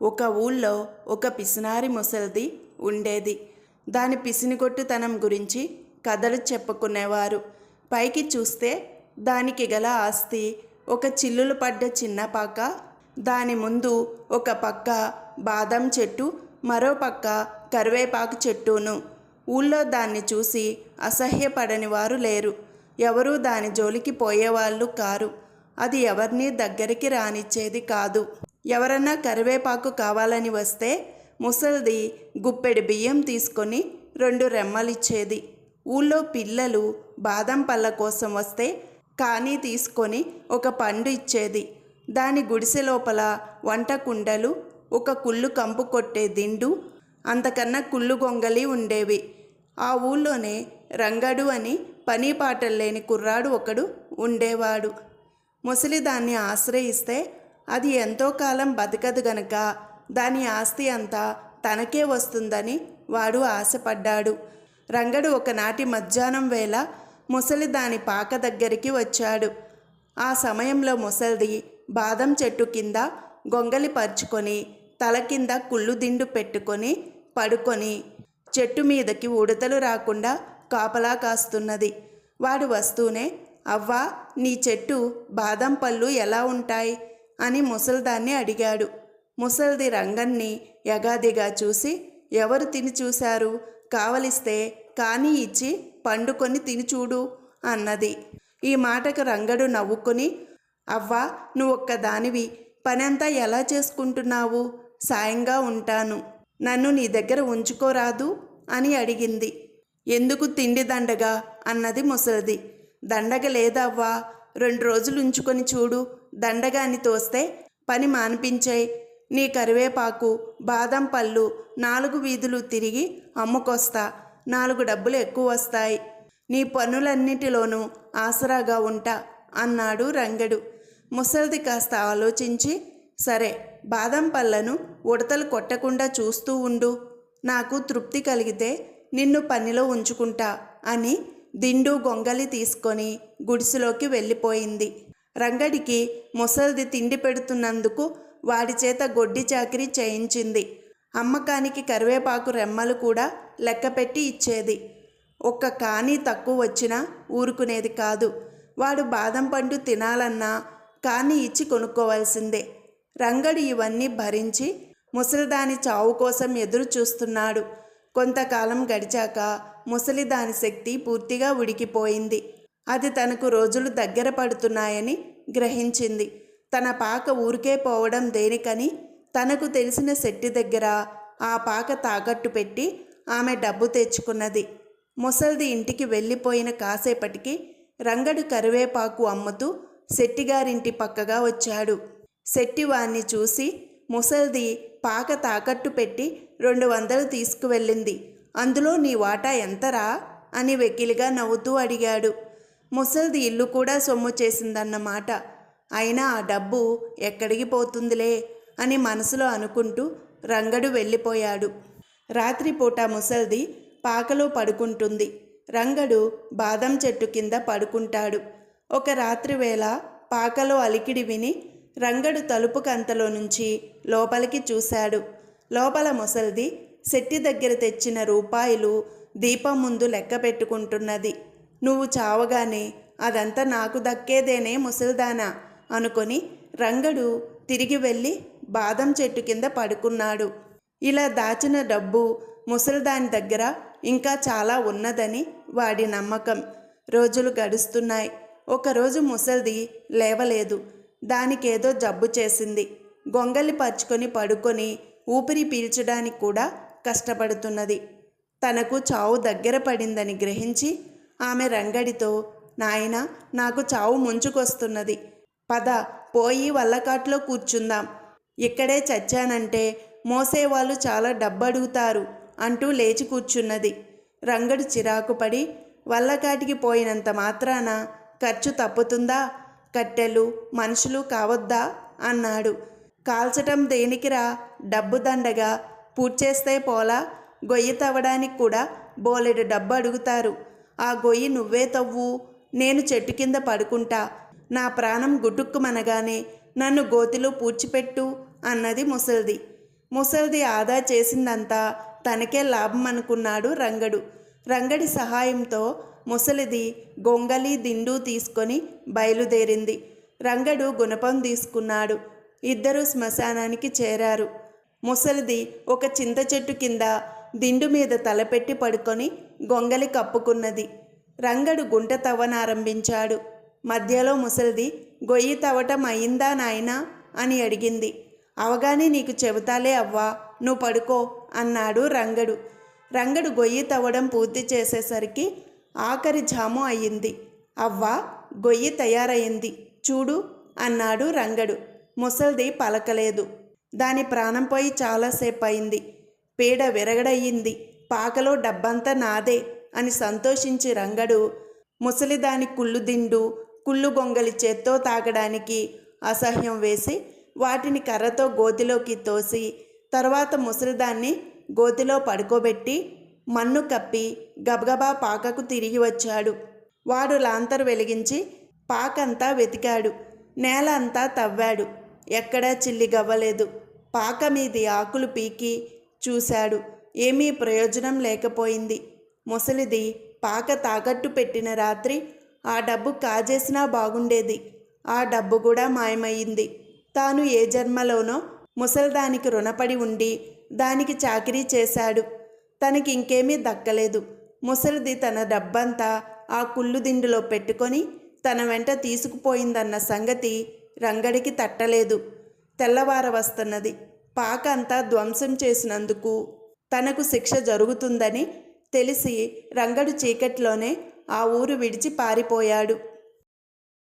ఒక ఊళ్ళో ఒక పిసినారి ముసలిది ఉండేది. దాని పిసినిగొట్టుతనం గురించి కథలు చెప్పుకునేవారు. పైకి చూస్తే దానికి గల ఆస్తి ఒక చిల్లులు పడ్డ చిన్న పాక, దాని ముందు ఒక పక్క బాదం చెట్టు, మరో పక్క కరివేపాకు చెట్టును. ఊళ్ళో దాన్ని చూసి అసహ్యపడని వారు లేరు. ఎవరూ దాని జోలికి పోయేవాళ్ళు కారు. అది ఎవరినీ దగ్గరికి రానిచ్చేది కాదు. ఎవరన్నా కరివేపాకు కావాలని వస్తే ముసలిది గుప్పెడు బియ్యం తీసుకొని 2 రెమ్మలిచ్చేది. ఊళ్ళో పిల్లలు బాదం పళ్ళ కోసం వస్తే కానీ తీసుకొని ఒక పండు ఇచ్చేది. దాని గుడిసె లోపల వంట కుండలు, ఒక కుళ్ళు కంపు కొట్టే దిండు, అంతకన్నా కుళ్ళు గొంగలి ఉండేవి. ఆ ఊళ్ళోనే రంగడు అని పని పాటలు లేని కుర్రాడు ఒకడు ఉండేవాడు. ముసలి దాన్ని ఆశ్రయిస్తే అది ఎంతో కాలం బతకదు గనక దాని ఆస్తి అంతా తనకే వస్తుందని వాడు ఆశపడ్డాడు. రంగడు ఒకనాటి మధ్యాహ్నం వేళ ముసలి దాని పాక దగ్గరికి వచ్చాడు. ఆ సమయంలో ముసలిది బాదం చెట్టు కింద గొంగలి పరుచుకొని తల కింద కుళ్ళు దిండు పెట్టుకొని పడుకొని చెట్టు మీదకి ఉడతలు రాకుండా కాపలా కాస్తున్నది. వాడు వస్తూనే, అవ్వా, నీ చెట్టు బాదం పళ్ళు ఎలా ఉంటాయి అని ముసలిదాన్ని అడిగాడు. ముసలిది రంగన్ని యగాదిగా చూసి, ఎవరు తిని చూశారు, కావలిస్తే కానీ ఇచ్చి పండుకొని తిని చూడు అన్నది. ఈ మాటకు రంగడు నవ్వుకొని, అవ్వా, నువ్వొక్కదానివి పనంతా ఎలా చేసుకుంటున్నావు? సాయంగా ఉంటాను, నన్ను నీ దగ్గర ఉంచుకోరాదు అని అడిగింది. ఎందుకు తిండి దండగా అన్నది ముసలిది. దండగ లేదవ్వా, 2 రోజులు ఉంచుకొని చూడు, దండగా అని తోస్తే పని మానిపించేయి. నీ కరివేపాకు బాదం పళ్ళు 4 వీధులు తిరిగి అమ్ముకొస్తా, 4 డబ్బులు ఎక్కువ వస్తాయి. నీ పనులన్నిటిలోనూ ఆసరాగా ఉంటా అన్నాడు రంగడు. ముసలిది కాస్త ఆలోచించి, సరే, బాదం పళ్ళను ఉడతలు కొట్టకుండా చూస్తూ ఉండు, నాకు తృప్తి కలిగితే నిన్ను పనిలో ఉంచుకుంటా అని దిండు గొంగలి తీసుకొని గుడిసెలోకి వెళ్ళిపోయింది. రంగడికి ముసలిది తిండి పెడుతున్నందుకు వాడి చేత గొడ్డి చాకిరీ చేయించింది. అమ్మకానికి కరివేపాకు రెమ్మలు కూడా లెక్కపెట్టి ఇచ్చేది. ఒక్క కానీ తక్కువ వచ్చినా ఊరుకునేది కాదు. వాడు బాదం పండు తినాలన్నా కానీ ఇచ్చి కొనుక్కోవాల్సిందే. రంగడు ఇవన్నీ భరించి ముసలిదాని చావు కోసం ఎదురు చూస్తున్నాడు. కొంతకాలం గడిచాక ముసలిదాని శక్తి పూర్తిగా ఉడికిపోయింది. అది తనకు రోజులు దగ్గర పడుతున్నాయని గ్రహించింది. తన పాక ఊరికే పోవడం దేనికని తనకు తెలిసిన శెట్టి దగ్గర ఆ పాక తాకట్టు పెట్టి ఆమె డబ్బు తెచ్చుకున్నది. ముసలిది ఇంటికి వెళ్ళిపోయిన కాసేపటికి రంగడు కరివేపాకు అమ్ముతూ శెట్టిగారింటి పక్కగా వచ్చాడు. శెట్టి వాణ్ణి చూసి, ముసలిది పాక తాకట్టు పెట్టి 200 తీసుకువెళ్ళింది, అందులో నీ వాటా ఎంతరా అని వెకిలిగా నవ్వుతూ అడిగాడు. ముసలిది ఇల్లు కూడా సొమ్ము చేసిందన్నమాట. అయినా ఆ డబ్బు ఎక్కడికి పోతుందిలే అని మనసులో అనుకుంటూ రంగడు వెళ్ళిపోయాడు. రాత్రిపూట ముసలిది పాకలో పడుకుంటుంది. రంగడు బాదం చెట్టు కింద పడుకుంటాడు. ఒక రాత్రి వేళ పాకలో అలికిడి విని రంగడు తలుపు కంతలో నుంచి లోపలికి చూశాడు. లోపల ముసలిది శెట్టి దగ్గర తెచ్చిన రూపాయలు దీపం ముందు లెక్క పెట్టుకుంటున్నది. నువ్వు చావగానే అదంతా నాకు దక్కేదేనే ముసలిదానా అనుకొని రంగడు తిరిగి వెళ్ళి బాదం చెట్టు కింద పడుకున్నాడు. ఇలా దాచిన డబ్బు ముసలిదాని దగ్గర ఇంకా చాలా ఉన్నదని వాడి నమ్మకం. రోజులు గడుస్తున్నాయి. ఒకరోజు ముసలిది లేవలేదు. దానికేదో జబ్బు చేసింది. గొంగలి పరుచుకొని పడుకొని ఊపిరి పీల్చడానికి కూడా కష్టపడుతున్నది. తనకు చావు దగ్గర పడిందని గ్రహించి ఆమె రంగడితో, నాయనా, నాకు చావు ముంచుకొస్తున్నది, పద పోయి వల్లకాట్లో కూర్చుందాం, ఇక్కడే చచ్చానంటే మోసేవాళ్ళు చాలా డబ్బు అడుగుతారు అంటూ లేచి కూర్చున్నది. రంగడు చిరాకుపడి, వల్లకాటికి పోయినంత మాత్రాన ఖర్చు తప్పుతుందా, కట్టెలు మనుషులు కావద్దా అన్నాడు. కాల్చటం దేనికిరా, డబ్బు దండగా, పూడ్చేస్తే పోలా, గొయ్యి తవ్వడానికి కూడా బోలెడు డబ్బు అడుగుతారు, ఆ గొయ్యి నువ్వే తవ్వు, నేను చెట్టు కింద పడుకుంటా, నా ప్రాణం గుటుక్కుమనగానే నన్ను గోతిలో పూడ్చిపెట్టు అన్నది ముసలిది. ముసలిది ఆదా చేసిందంతా తనకే లాభం అనుకున్నాడు రంగడు. రంగడి సహాయంతో ముసలిది గొంగలి దిండు తీసుకొని బయలుదేరింది. రంగడు గుణపం తీసుకున్నాడు. ఇద్దరూ శ్మశానానికి చేరారు. ముసలిది ఒక చింత చెట్టు కింద దిండు మీద తలపెట్టి పడుకొని గొంగలి కప్పుకున్నది. రంగడు గుంట తవ్వనారంభించాడు. మధ్యలో ముసలిది గొయ్యి తవ్వటం అయిందా నాయనా అని అడిగింది. అవగానే నీకు చెబుతాలే అవ్వా, నువ్వు పడుకో అన్నాడు రంగడు. రంగడు గొయ్యి తవ్వడం పూర్తి చేసేసరికి ఆఖరి జాము అయ్యింది. అవ్వా, గొయ్యి తయారయ్యింది చూడు అన్నాడు రంగడు. ముసలిది పలకలేదు. దాని ప్రాణం పోయి చాలాసేపు అయింది. పీడ విరగడయ్యింది. పాకలో డబ్బంతా నాదే అని సంతోషించి రంగడు ముసలిదాని కుళ్ళు దిండు కుళ్ళు గొంగలి చేత్తో తాగడానికి అసహ్యం వేసి వాటిని కర్రతో గోతిలోకి తోసి తర్వాత ముసలిదాన్ని గోతిలో పడుకోబెట్టి మన్ను కప్పి గబగబా పాకకు తిరిగి వచ్చాడు. వాడు లాంతరు వెలిగించి పాకంతా వెతికాడు. నేల అంతా తవ్వాడు. ఎక్కడా చిల్లి గవ్వలేదు. పాక మీది ఆకులు పీకి చూశాడు. ఏమీ ప్రయోజనం లేకపోయింది. ముసలిది పాక తాకట్టు పెట్టిన రాత్రి ఆ డబ్బు కాజేసినా బాగుండేది. ఆ డబ్బు కూడా మాయమయ్యింది. తాను ఏ జన్మలోనో ముసలిదానికి రుణపడి ఉండి దానికి చాకిరీ చేశాడు. తనకి ఇంకేమీ దక్కలేదు. ముసలిది తన డబ్బంతా ఆ కుళ్ళు దిండులో పెట్టుకొని తన వెంట తీసుకుపోయిందన్న సంగతి రంగడికి తట్టలేదు. తెల్లవార వస్తున్నది. పాక అంతా ధ్వంసం చేసినందుకు తనకు శిక్ష జరుగుతుందని తెలిసి రంగడు చీకట్లోనే ఆ ఊరు విడిచి పారిపోయాడు.